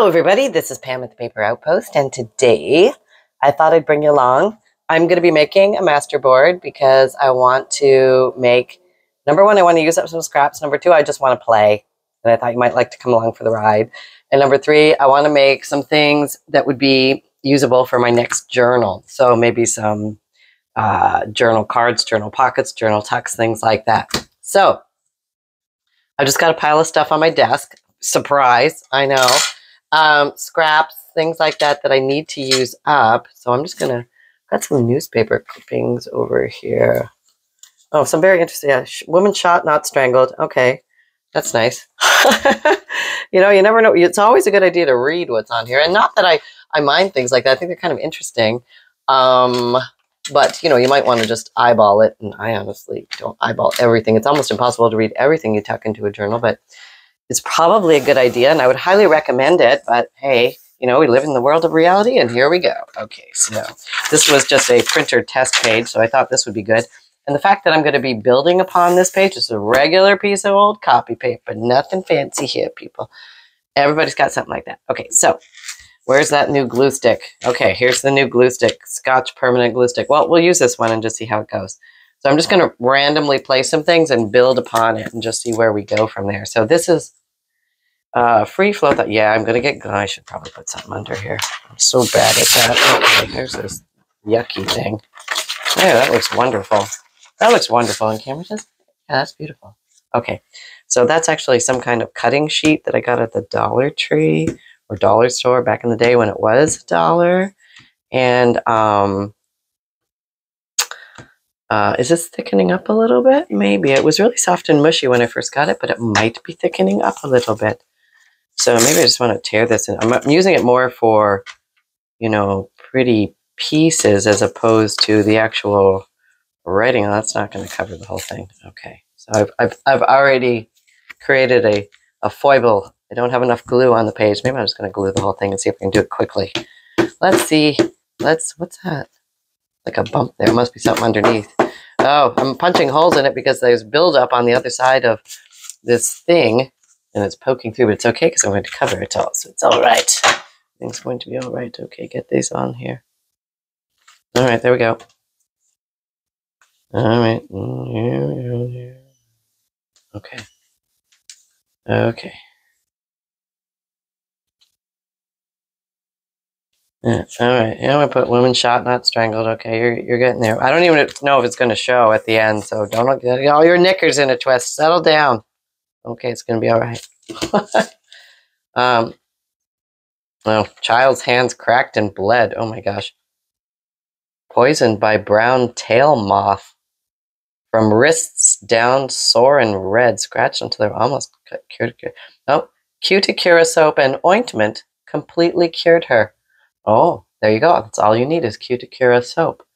Hello everybody, this is Pam at the Paper Outpost, and today I thought I'd bring you along. I'm going to be making a masterboard because I want to make, number one, I want to use up some scraps. Number two, I just want to play, and I thought you might like to come along for the ride. And number three, I want to make some things that would be usable for my next journal. So maybe some journal cards, journal pockets, journal tucks, things like that. So I've just got a pile of stuff on my desk. Surprise, I know. Scraps, things like that that I need to use up. So I'm just gonna, got some newspaper clippings over here. Oh, some very interesting, yeah, woman shot, not strangled. Okay, that's nice. You know, you never know. It's always a good idea to read what's on here. And not that I mind things like that. I think they're kind of interesting. But, you know, you might want to just eyeball it. And I honestly don't eyeball everything. It's almost impossible to read everything you tuck into a journal, but it's probably a good idea, and I would highly recommend it. But hey, you know, we live in the world of reality, and here we go. Okay, so this was just a printer test page, so I thought this would be good. And the fact that I'm going to be building upon this page is a regular piece of old copy paper. Nothing fancy here, people. Everybody's got something like that. Okay, so where's that new glue stick? Okay, here's the new glue stick, Scotch permanent glue stick. Well, we'll use this one and just see how it goes. So I'm just going to randomly place some things and build upon it and just see where we go from there. So this is free flow. Yeah, I'm going to get, I should probably put something under here. I'm so bad at that. Okay, here's this yucky thing. Yeah, that looks wonderful. That looks wonderful on camera. Yeah, that's beautiful. Okay, so that's actually some kind of cutting sheet that I got at the Dollar Tree or Dollar Store back in the day when it was $1. And is this thickening up a little bit? Maybe. It was really soft and mushy when I first got it, but it might be thickening up a little bit. So maybe I just want to tear this in. I'm using it more for, you know, pretty pieces as opposed to the actual writing. Oh, that's not going to cover the whole thing. Okay. So I've already created a foible. I don't have enough glue on the page. Maybe I'm just going to glue the whole thing and see if I can do it quickly. Let's see. What's that? Like a bump there. Must be something underneath. Oh, I'm punching holes in it because there's buildup on the other side of this thing. And it's poking through, but it's okay because I'm going to cover it all. So it's all right. Everything's going to be all right. Okay, get these on here. All right, there we go. All right. Okay. Okay. Yeah, all right. Yeah, I'm going to put women shot, not strangled. Okay, you're getting there. I don't even know if it's going to show at the end, so don't get all your knickers in a twist. Settle down. Okay, it's going to be all right. Well, child's hands cracked and bled. Oh my gosh. Poisoned by brown tail moth. From wrists down, sore and red. Scratched until they're almost cured. Oh, Cuticura soap and ointment completely cured her. Oh, there you go. That's all you need is Cuticura soap.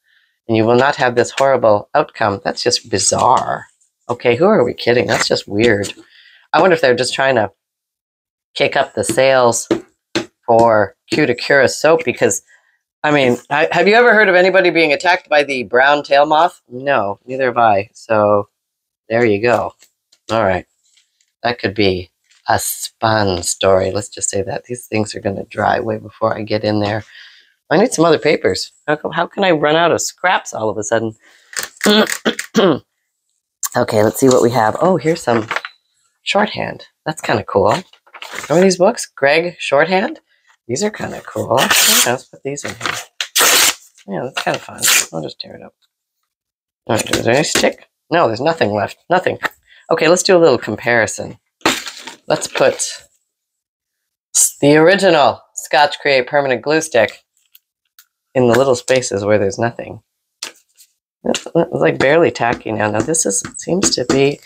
And you will not have this horrible outcome. That's just bizarre. Okay, who are we kidding? That's just weird. I wonder if they're just trying to kick up the sales for Cuticura soap because, I mean, have you ever heard of anybody being attacked by the brown tail moth? No, neither have I. So there you go. All right. That could be a fun story. Let's just say that. These things are going to dry way before I get in there. I need some other papers. How can I run out of scraps all of a sudden? Okay, let's see what we have. Oh, here's some shorthand. That's kind of cool. Remember these books? Greg Shorthand? These are kind of cool. Let's put these in here. Yeah, that's kind of fun. I'll just tear it up. All right, is there any stick? No, there's nothing left. Nothing. Okay, let's do a little comparison. Let's put the original Scotch Create permanent glue stick in the little spaces where there's nothing. It's like barely tacky now. Now this seems to be, okay,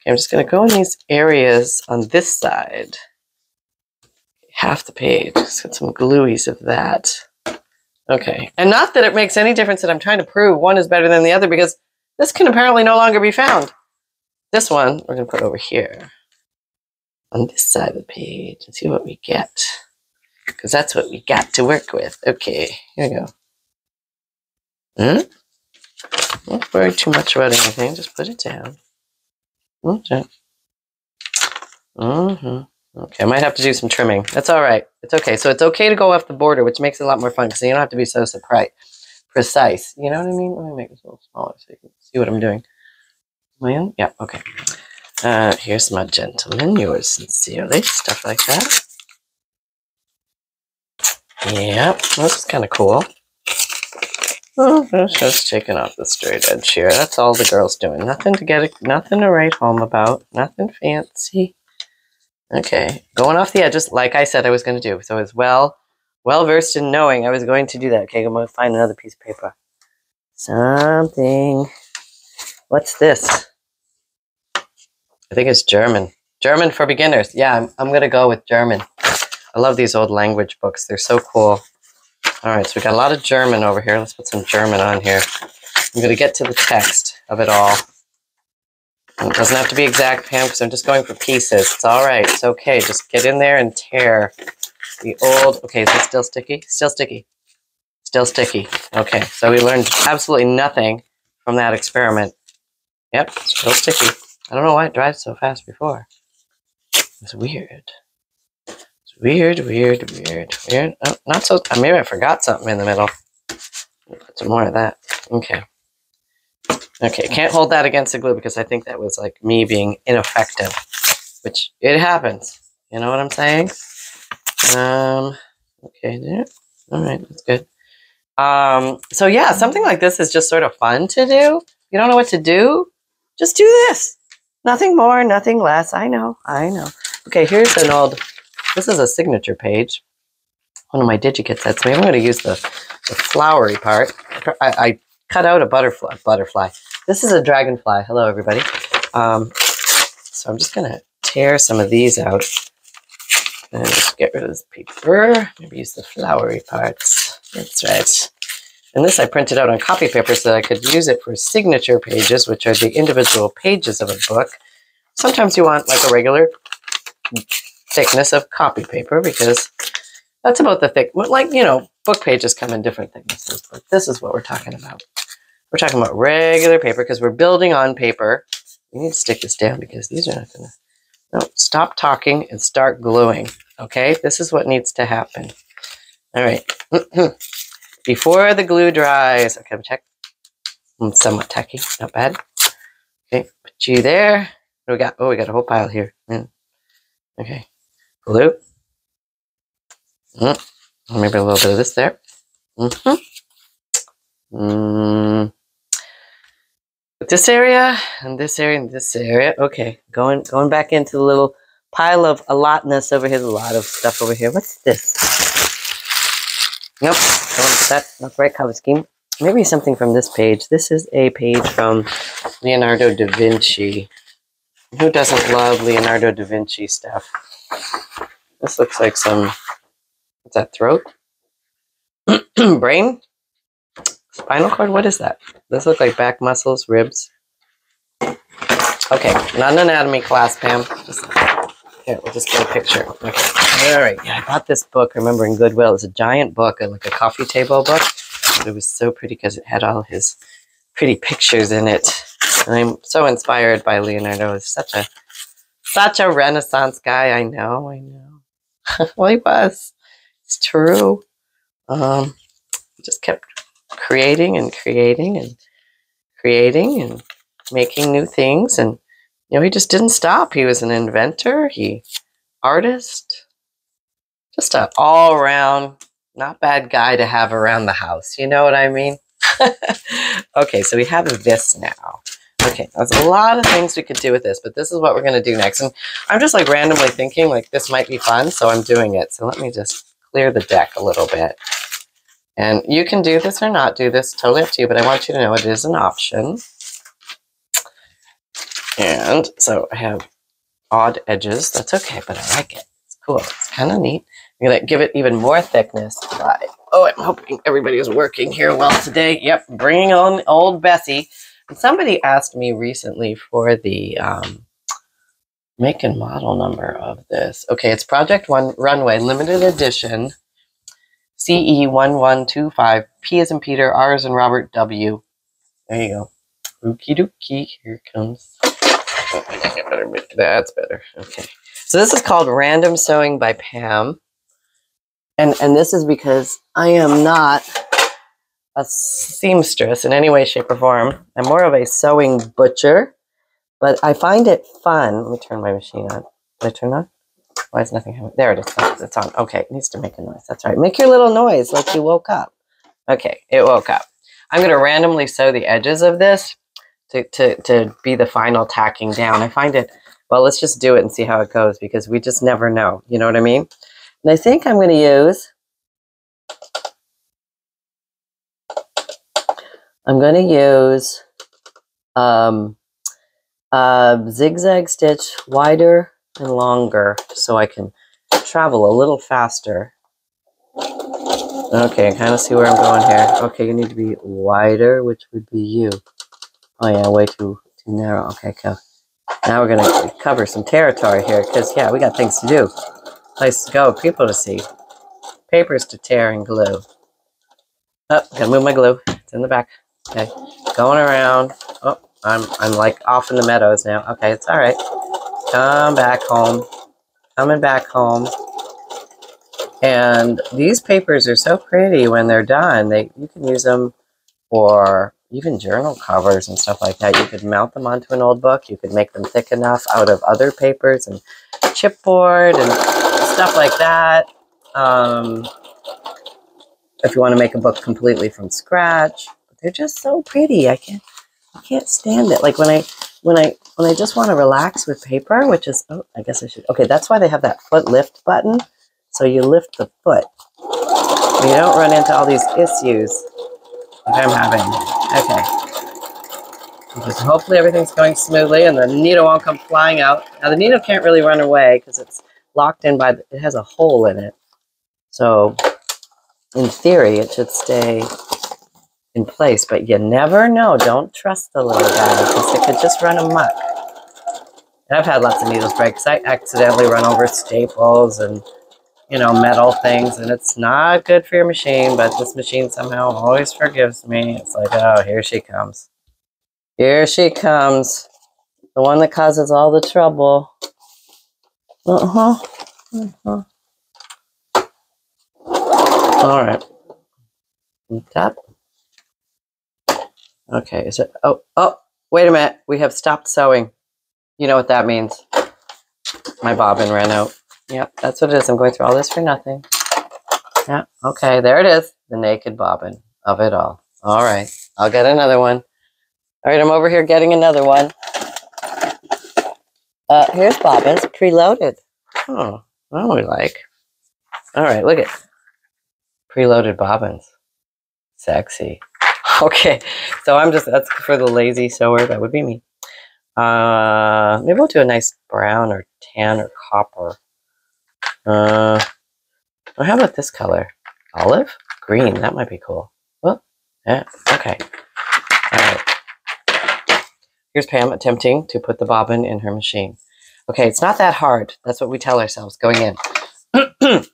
I'm just going to go in these areas on this side. Half the page. Just get some glueies of that. Okay. And not that it makes any difference that I'm trying to prove one is better than the other because this can apparently no longer be found. This one we're going to put over here on this side of the page and see what we get. Because that's what we got to work with. Okay. Here we go. Don't worry too much about anything. Just put it down. Okay. Okay, I might have to do some trimming. That's all right. It's okay. So it's okay to go off the border, which makes it a lot more fun because you don't have to be so precise. You know what I mean? Let me make this a little smaller so you can see what I'm doing. Am I in? Yeah, okay. Here's my gentleman, yours sincerely, stuff like that. Yeah, this is kind of cool. Oh, that's just taking off the straight edge here. That's all the girl's doing. Nothing to write home about. Nothing fancy. Okay, going off the edges, like I said I was going to do. So I was well versed in knowing I was going to do that. Okay, I'm going to find another piece of paper. Something. What's this? I think it's German. German for beginners. Yeah, I'm going to go with German. I love these old language books. They're so cool. All right, so we got a lot of German over here. Let's put some German on here. I'm going to get to the text of it all. And it doesn't have to be exact, Pam, because I'm just going for pieces. It's all right. It's okay. Just get in there and tear the old... Okay, is this still sticky? Still sticky. Still sticky. Okay, so we learned absolutely nothing from that experiment. Yep, still sticky. I don't know why it dried so fast before. It's weird. Weird. Oh, not so... Maybe I forgot something in the middle. Put some more of that. Okay. Okay, can't hold that against the glue because I think that was like me being ineffective. Which, it happens. You know what I'm saying? Okay, there. Alright, that's good. So yeah, something like this is just sort of fun to do. You don't know what to do? Just do this. Nothing more, nothing less. I know. Okay, here's an old... This is a signature page. One of my Digikit sets. Maybe I'm going to use the flowery part. I cut out a butterfly. This is a dragonfly. Hello, everybody. So I'm just going to tear some of these out. And just get rid of this paper. Maybe use the flowery parts. That's right. And this I printed out on copy paper so that I could use it for signature pages, which are the individual pages of a book. Sometimes you want like a regular thickness of copy paper because that's about the thick, like, you know, book pages come in different thicknesses, but this is what we're talking about. We're talking about regular paper because we're building on paper. We need to stick this down because these are not going to... No, stop talking and start gluing, okay? This is what needs to happen. All right. Before the glue dries. Okay, check. Somewhat tacky, not bad. Okay, put you there. What do we got? Oh, we got a whole pile here. Okay. Glue. Maybe a little bit of this there. This area and this area and this area. Okay, going back into the little pile of allotness over here. There's a lot of stuff over here. What's this? Nope, don't want to put that. Not the right color scheme. Maybe something from this page. This is a page from Leonardo da Vinci. Who doesn't love Leonardo da Vinci stuff? This looks like some... What's that, throat? Brain? Spinal cord? What is that? Those look like back muscles, ribs. Okay, not an anatomy class, Pam. Here, we'll just get a picture. Okay, all right. Yeah, I bought this book, I remember, in Goodwill. It's a giant book, like a coffee table book. But it was so pretty because it had all his pretty pictures in it. And I'm so inspired by Leonardo. He's such a Renaissance guy. I know. Well, he was. It's true. Just kept creating and making new things, and you know, he just didn't stop. He was an inventor, artist, just an all-around not bad guy to have around the house. You know what I mean? Okay, so we have this now. Okay, there's a lot of things we could do with this, but this is what we're going to do next. And I'm just like randomly thinking like this might be fun, so I'm doing it. So let me just clear the deck a little bit. And you can do this or not do this, totally up to you, but I want you to know it is an option. And so I have odd edges. That's okay, but I like it. It's cool. It's kind of neat. I'm going to give it even more thickness by... Oh, I'm hoping everybody is working here well today. Yep, bringing on old Bessie. And somebody asked me recently for the make and model number of this. Okay, it's Project Runway Limited Edition CE1125. P as in Peter, R as in Robert, W. There you go. Okie dokie. Here it comes. That's better. Okay. So this is called Random Sewing by Pam. And this is because I am not a seamstress in any way, shape, or form. I'm more of a sewing butcher, but I find it fun. Let me turn my machine on. Did I turn on? Why is nothing happening? There it is. It's on. Okay, it needs to make a noise. That's right. Make your little noise like you woke up. Okay, it woke up. I'm going to randomly sew the edges of this to be the final tacking down. I find it, well, let's just do it and see how it goes because we just never know. You know what I mean? And I think I'm going to use, zigzag stitch wider and longer so I can travel a little faster. Okay, I kind of see where I'm going here. Okay, you need to be wider, which would be you. Oh yeah, way too narrow. Okay, cool. Now we're gonna cover some territory here because yeah, we got things to do, places to go, people to see, papers to tear and glue. Oh, gotta move my glue. It's in the back. Okay, going around. Oh, I'm like off in the meadows now. Okay, it's all right. Come back home. Coming back home. And these papers are so pretty when they're done. You can use them for even journal covers and stuff like that. You could mount them onto an old book. You could make them thick enough out of other papers and chipboard and stuff like that. If you want to make a book completely from scratch, they're just so pretty. I can't stand it. Like when I just want to relax with paper, which is, oh, I guess I should. Okay, that's why they have that foot lift button. So you lift the foot. You don't run into all these issues that I'm having. Okay. Just hopefully everything's going smoothly and the needle won't come flying out. Now the needle can't really run away because it's locked in by, it has a hole in it. So in theory, it should stay in place, but you never know. Don't trust the little guy because it could just run amok. And I've had lots of needles break because I accidentally run over staples and, you know, metal things, and it's not good for your machine, but this machine somehow always forgives me. It's like, oh, here she comes. Here she comes. The one that causes all the trouble. All right. Tap. Okay, is it? Oh, wait a minute. We have stopped sewing. You know what that means. My bobbin ran out. Yep, that's what it is. I'm going through all this for nothing. Yeah, okay, there it is. The naked bobbin of it all. All right, I'll get another one. All right, I'm over here getting another one. Here's bobbins, preloaded. Oh, well, we like. All right, look at preloaded bobbins. Sexy. Okay, so that's for the lazy sewer. That would be me. Maybe we'll do a nice brown or tan or copper. Well, how about this color? Olive? Green, that might be cool. Well, yeah, okay. All right. Here's Pam attempting to put the bobbin in her machine. Okay, it's not that hard. That's what we tell ourselves going in. It's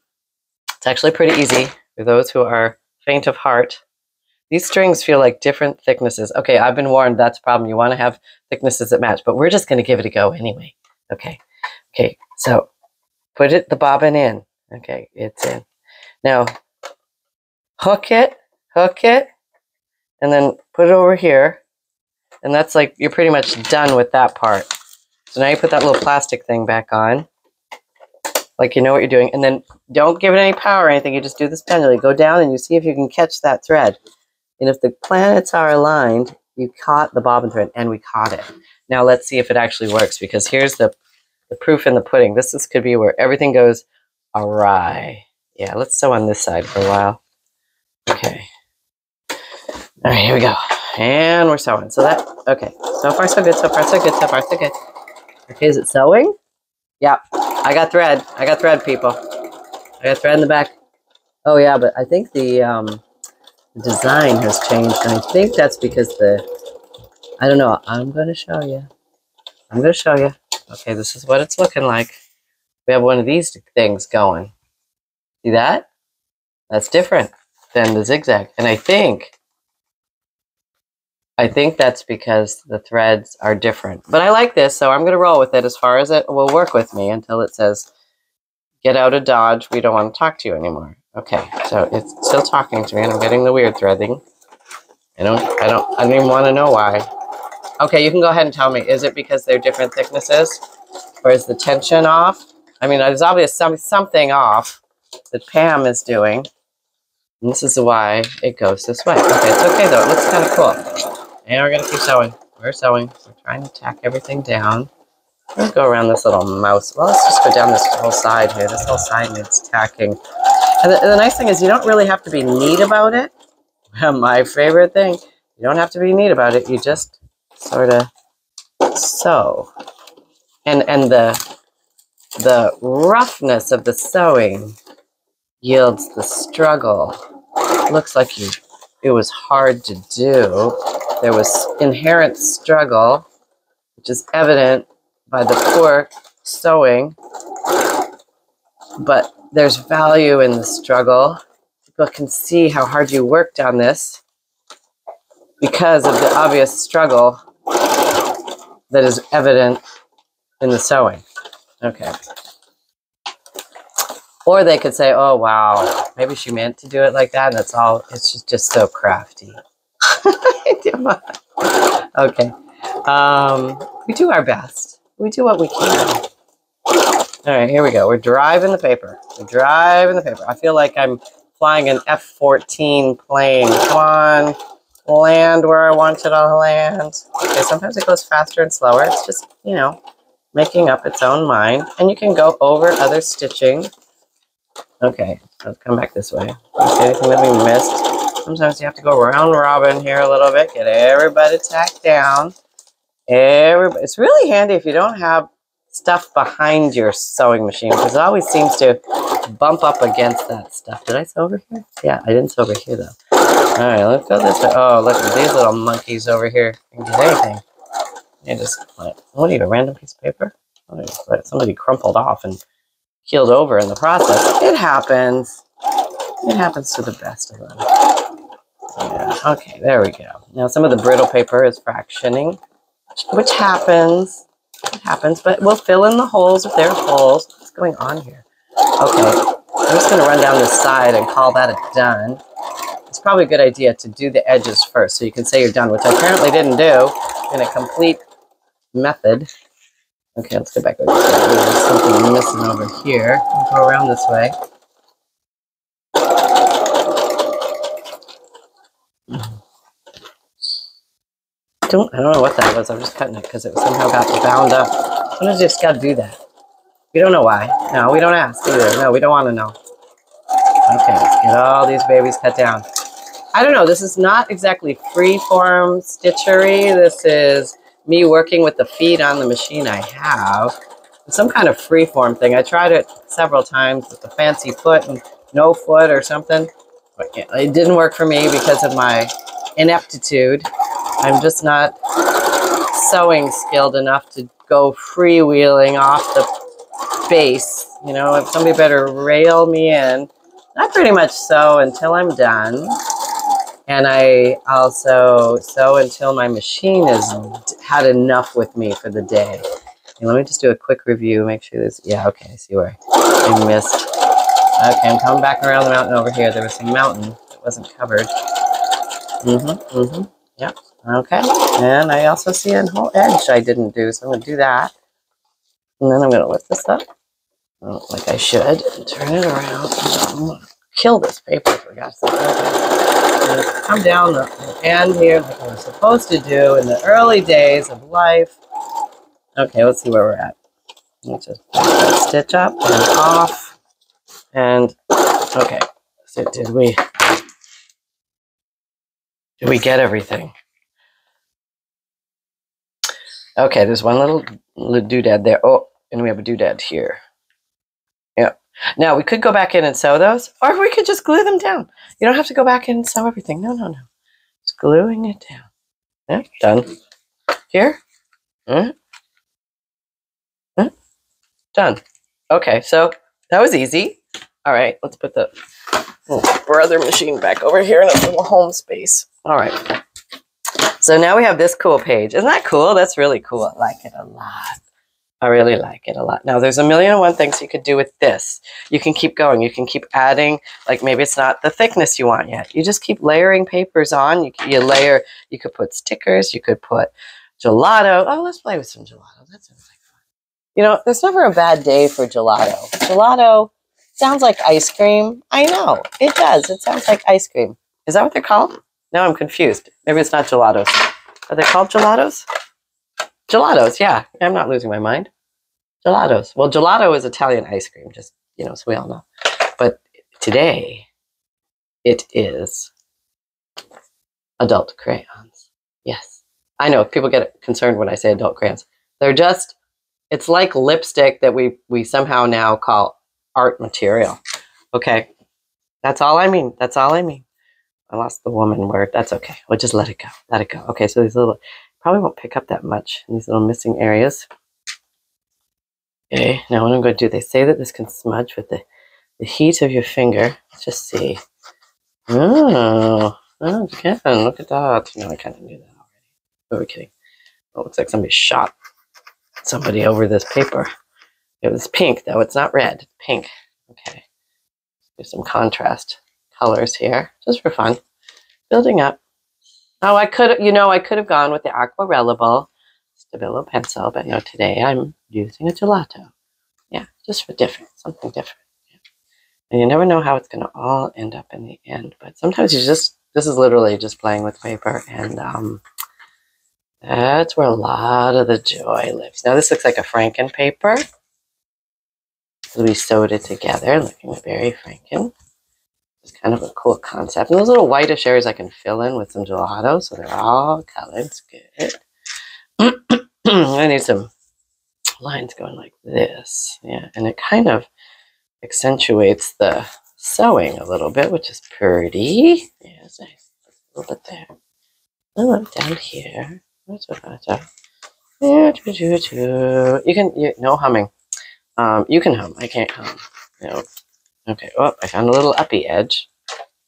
actually pretty easy for those who are faint of heart. These strings feel like different thicknesses. Okay, I've been warned that's a problem. You want to have thicknesses that match, but we're just going to give it a go anyway. Okay, so put the bobbin in. Okay, it's in. Now, hook it, and then put it over here. And that's like, you're pretty much done with that part. So now you put that little plastic thing back on. Like you know what you're doing. And then don't give it any power or anything. You just do this manually. Go down and you see if you can catch that thread. And if the planets are aligned, you caught the bobbin thread, and we caught it. Now let's see if it actually works, because here's the proof in the pudding. This could be where everything goes awry. Yeah, let's sew on this side for a while. Okay. All right, here we go. And we're sewing. So that, okay. So far, so good. So far, so good. So far, so good. Okay, is it sewing? Yeah. I got thread. I got thread, people. I got thread in the back. Oh, yeah, but I think the design has changed. And I think that's because I don't know. I'm going to show you. I'm going to show you. Okay, this is what it's looking like. We have one of these things going. See that? That's different than the zigzag. And I think I think that's because the threads are different. But I like this, so I'm going to roll with it as far as it will work with me until it says, get out of Dodge, we don't want to talk to you anymore. Okay, so it's still talking to me, and I'm getting the weird threading. I don't even want to know why. Okay, you can go ahead and tell me, is it because they're different thicknesses? Or is the tension off? I mean, there's obviously something off that Pam is doing. And this is why it goes this way. Okay, it's okay though. It looks kind of cool. And we're going to keep sewing. We're sewing. We're trying to tack everything down. Let's go around this little mouse. Well, let's just go down this whole side here. This whole side needs tacking. And the nice thing is you don't really have to be neat about it. My favorite thing, you don't have to be neat about it. You just sort of sew. And the roughness of the sewing yields the struggle. Looks like it was hard to do. There was inherent struggle, which is evident by the poor sewing, but there's value in the struggle. People can see how hard you worked on this because of the obvious struggle that is evident in the sewing. Okay. Or they could say, oh, wow, maybe she meant to do it like that, and that's all, it's just so crafty. Okay. We do our best. We do what we can. All right, here we go. We're driving the paper. We're driving the paper. I feel like I'm flying an F-14 plane. Come on, land where I want it to land. Okay, sometimes it goes faster and slower. It's just, you know, making up its own mind. And you can go over other stitching. Okay, let's come back this way. Okay, anything that we missed? Sometimes you have to go round robin here a little bit. Get everybody tacked down. It's really handy if you don't have stuff behind your sewing machine, because it always seems to bump up against that stuff. Did I sew over here? Yeah, I didn't sew over here though. All right, let's go this way. Oh, look at these little monkeys over here. You can get anything. You just, what are you, a random piece of paper? Oh, somebody crumpled off and keeled over in the process. It happens. It happens to the best of them. Yeah, okay, there we go. Now some of the brittle paper is fractioning, which happens. It happens, but we'll fill in the holes if there are holes. What's going on here? Okay, I'm just going to run down this side and call that a done. It's probably a good idea to do the edges first so you can say you're done, which I apparently didn't do in a complete method. Okay, let's go back over here. There's something missing over here. We'll go around this way. I don't know what that was. I'm just cutting it because it somehow got bound up. Sometimes you just got to do that. We don't know why. No, we don't ask either. No, we don't want to know. Okay, let's get all these babies cut down. I don't know. This is not exactly free-form stitchery. This is me working with the feet on the machine I have. It's some kind of free-form thing. I tried it several times with the fancy foot and no foot or something. But it didn't work for me because of my ineptitude. I'm just not sewing skilled enough to go freewheeling off the base. You know, if somebody better rail me in. I pretty much sew until I'm done. And I also sew until my machine has had enough with me for the day. And let me just do a quick review, make sure this, yeah, okay, I see where I missed. Okay, I'm coming back around the mountain over here. There was a mountain that wasn't covered. Yep. Okay, and I also see a whole edge I didn't do, so I'm going to do that. And then I'm going to lift this up, like I should, and turn it around. I'm going to kill this paper, for God's sake. Okay. I'm going to come down the end here, like I was supposed to do in the early days of life. Okay, let's see where we're at. Let's just stitch up and off. And, okay, so did we get everything? Okay, there's one little doodad there. Oh, and we have a doodad here. Yeah. Now, we could go back in and sew those, or we could just glue them down. You don't have to go back in and sew everything. No, no, no. Just gluing it down. Yeah, done. Here. Done. Okay, so that was easy. All right, let's put the little brother machine back over here in a little home space. All right. So now we have this cool page. Isn't that cool? That's really cool. I like it a lot. I really like it a lot. Now, there's a million and one things you could do with this. You can keep going. You can keep adding, like maybe it's not the thickness you want yet. You just keep layering papers on. You layer, you could put stickers. You could put gelato. Oh, let's play with some gelato. That sounds like fun. You know, there's never a bad day for gelato. Gelato sounds like ice cream. I know, it does. It sounds like ice cream. Is that what they're called? Now I'm confused. Maybe it's not gelatos. Are they called gelatos? Gelatos, yeah. I'm not losing my mind. Gelatos. Well, gelato is Italian ice cream, just, you know, so we all know. But today, it is adult crayons. Yes. I know, people get concerned when I say adult crayons. They're just, it's like lipstick that we somehow now call art material. Okay. That's all I mean. That's all I mean. I lost the woman word. That's okay. We'll just let it go. Let it go. Okay, so these little, probably won't pick up that much in these little missing areas. Okay, now what I'm going to do, they say that this can smudge with the heat of your finger. Let's just see. Oh, it can. Look at that. No, I kind of knew that already. Who are we kidding? Oh, it looks like somebody shot somebody over this paper. It was pink, though. It's not red. It's pink. Okay. There's some contrast colors here, just for fun. Building up. Oh, I could have gone with the Aquarellable Stabilo pencil, but no, today I'm using a gelato. Yeah, just for something different. Yeah. And you never know how it's going to all end up in the end, but sometimes this is literally just playing with paper, and that's where a lot of the joy lives. Now, this looks like a Franken paper. We sewed it together, looking very Franken. It's kind of a cool concept. And those little whitish areas I can fill in with some gelato, so they're all colored. It's good. I need some lines going like this. Yeah, and it kind of accentuates the sewing a little bit, which is pretty. Yeah, it's nice. A little bit there. A little down here. You can, no humming. You can hum. I can't hum. No. Okay, oh, I found a little uppy edge.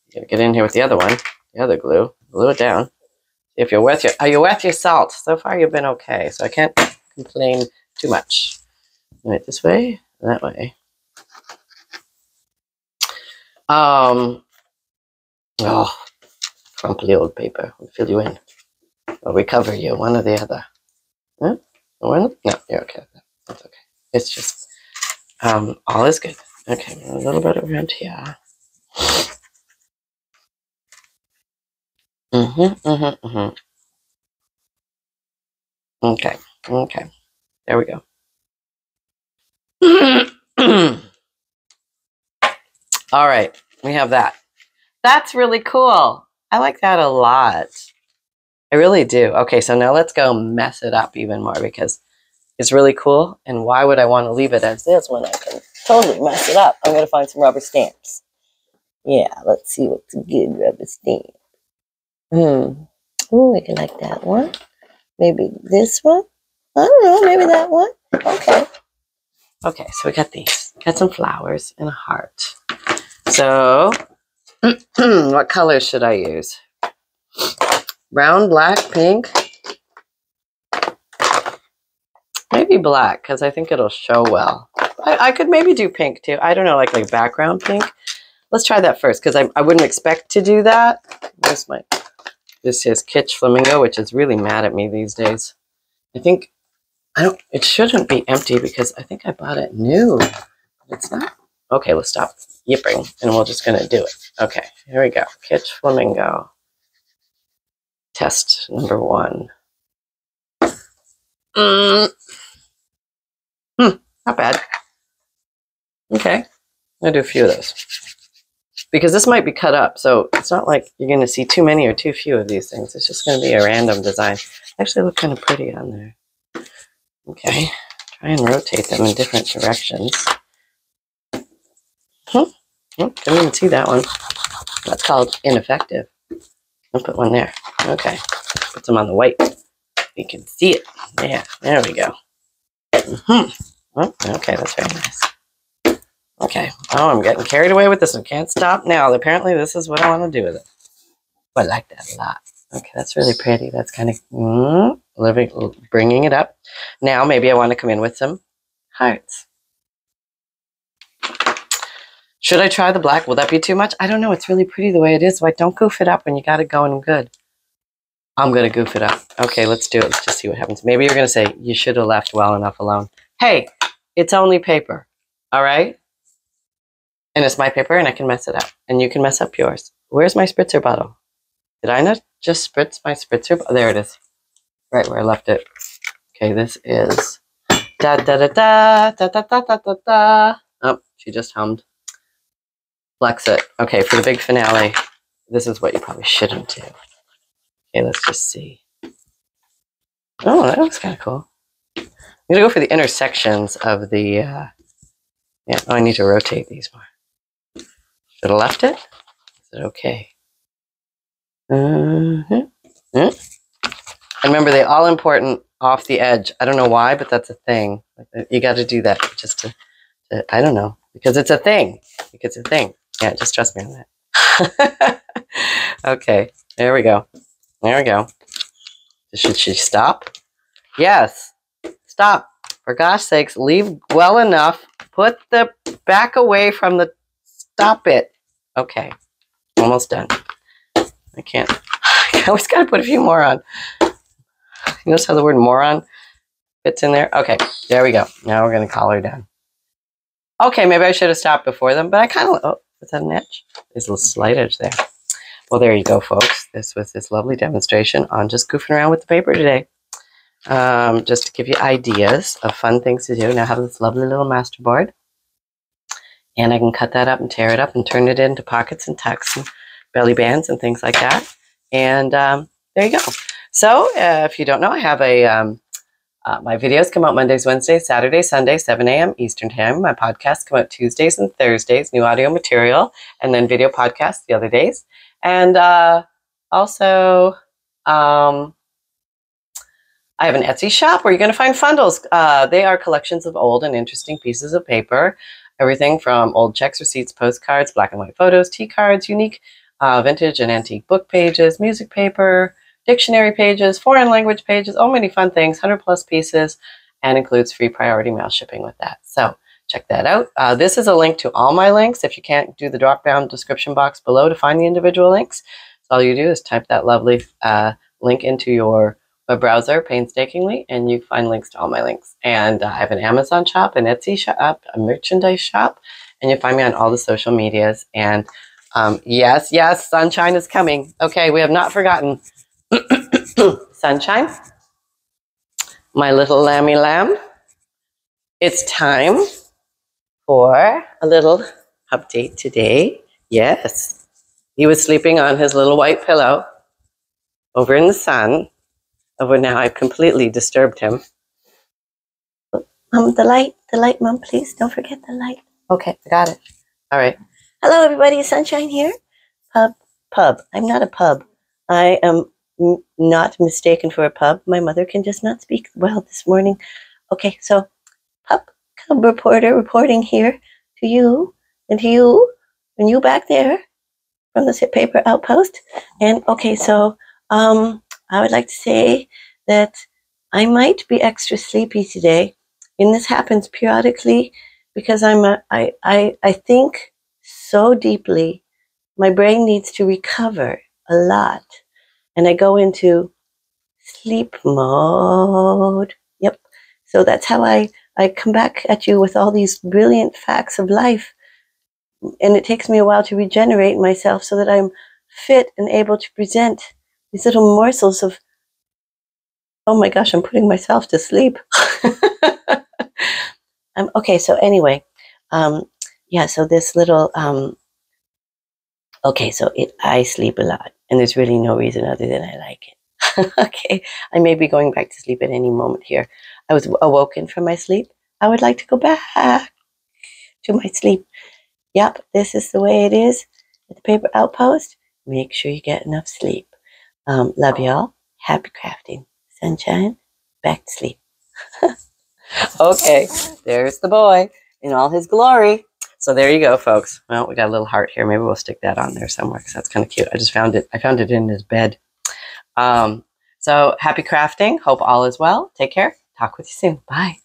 You gotta get in here with the other one, the other glue, glue it down. See if you're worth your, are you worth your salt? So far you've been okay, so I can't complain too much. Right, this way, that way. Oh, crumply old paper, we'll fill you in. Or we cover you, one or the other. Huh? No, you're okay. That's okay. It's just, all is good. Okay, a little bit around here. Okay, okay. There we go. All right, we have that. That's really cool. I like that a lot. I really do. Okay, so now let's go mess it up even more because it's really cool. And why would I want to leave it as this when I can totally mess it up? I'm going to find some rubber stamps. Yeah, let's see what's a good rubber stamp. Oh, we can like that one. Maybe this one. I don't know, maybe that one. Okay. Okay, so we got these. Got some flowers and a heart. So, what colors should I use? Brown, black, pink. Maybe black, because I think it'll show well. I could maybe do pink too. I don't know, like background pink. Let's try that first, because I wouldn't expect to do that. This is Kitsch Flamingo, which is really mad at me these days. It shouldn't be empty because I think I bought it new. It's not. Okay, let's stop yipping, and we're just going to do it. Okay, here we go. Kitsch Flamingo. Test number 1. Not bad. Okay, I'm going to do a few of those. Because this might be cut up, so it's not like you're going to see too many or too few of these things. It's just going to be a random design. Actually look kind of pretty on there. Okay, try and rotate them in different directions. Didn't even see that one. That's called ineffective. I'll put one there. Okay, put some on the white. You can see it. Yeah, there we go. Oh, okay, that's very nice. Okay, oh, I'm getting carried away with this one. Can't stop now. Apparently, this is what I want to do with it. I like that a lot. Okay, that's really pretty. That's kind of bringing it up. Now maybe I want to come in with some hearts. Should I try the black? Will that be too much? I don't know. It's really pretty the way it is. So don't goof it up when you got it going good. I'm going to goof it up. Okay, let's do it. Let's just see what happens. Maybe you're going to say, you should have left well enough alone. Hey, it's only paper. All right? And it's my paper and I can mess it up. And you can mess up yours. Where's my spritzer bottle? Did I not just spritz my spritzer? Oh, there it is. Right where I left it. Okay, this is da da da da da da da da da da. Oh, she just hummed. Flex it. Okay, for the big finale, this is what you probably shouldn't do. Okay, let's just see. Oh, that looks kind of cool. I'm going to go for the intersections of the... yeah, oh, I need to rotate these more. Should have left it? Is it okay? And remember, they all important off the edge. I don't know why, but that's a thing. You got to do that just to, I don't know, because it's a thing. It's a thing. Yeah, just trust me on that. Okay, there we go. There we go. Should she stop? Yes. Stop. For gosh sakes, leave well enough. Put the back away from the... Stop it. Okay. Almost done. I can't... I always got to put a few more on. You notice how the word moron fits in there? Okay. There we go. Now we're going to call her down. Okay, maybe I should have stopped before them, but I kind of... Oh, is that an edge? There's a little slight edge there. Well, there you go, folks. This was this lovely demonstration on just goofing around with the paper today. Just to give you ideas of fun things to do. Now I have this lovely little masterboard. And I can cut that up and tear it up and turn it into pockets and tucks and belly bands and things like that. And there you go. So if you don't know, I have a... my videos come out Mondays, Wednesdays, Saturdays, Sundays, 7 a.m. Eastern Time. My podcasts come out Tuesdays and Thursdays, new audio material, and then video podcasts the other days. And also, I have an Etsy shop where you're going to find FUNDLEs. They are collections of old and interesting pieces of paper. Everything from old checks, receipts, postcards, black and white photos, T-cards, unique vintage and antique book pages, music paper, dictionary pages, foreign language pages, oh, many fun things, 100+ pieces, and includes free priority mail shipping with that. So check that out. This is a link to all my links. If you can't do the drop-down description box below to find the individual links, so all you do is type that lovely link into your web browser painstakingly, and you find links to all my links. And I have an Amazon shop, an Etsy shop, a merchandise shop, and you find me on all the social medias. And yes, yes, sunshine is coming. Okay, we have not forgotten. Sunshine, my little lammy lamb. It's time for a little update today. Yes, he was sleeping on his little white pillow over in the sun. Over now, I've completely disturbed him. The light, Mom, please. Don't forget the light. Okay, I got it. All right. Hello, everybody. Sunshine here. Pub. I'm not a pub. I am not mistaken for a pub. My mother can just not speak well this morning. Okay, so Pup Cub reporter reporting here to you and to you and you back there from the paper outpost. And okay, so I would like to say that I might be extra sleepy today, and this happens periodically because I think so deeply. My brain needs to recover a lot. And I go into sleep mode. Yep. So that's how I come back at you with all these brilliant facts of life. And it takes me a while to regenerate myself so that I'm fit and able to present these little morsels of, oh my gosh, I'm putting myself to sleep. Okay, so anyway, yeah, so this little, okay, so I sleep a lot. And there's really no reason other than I like it. Okay, I may be going back to sleep at any moment here. I was awoken from my sleep. I would like to go back to my sleep. Yep, this is the way it is at the Paper Outpost. Make sure you get enough sleep. Love y'all. Happy crafting. Sunshine, back to sleep. Okay, there's the boy in all his glory. So there you go, folks. Well, we got a little heart here. Maybe we'll stick that on there somewhere because that's kind of cute. I just found it. I found it in his bed. So happy crafting. Hope all is well. Take care. Talk with you soon. Bye.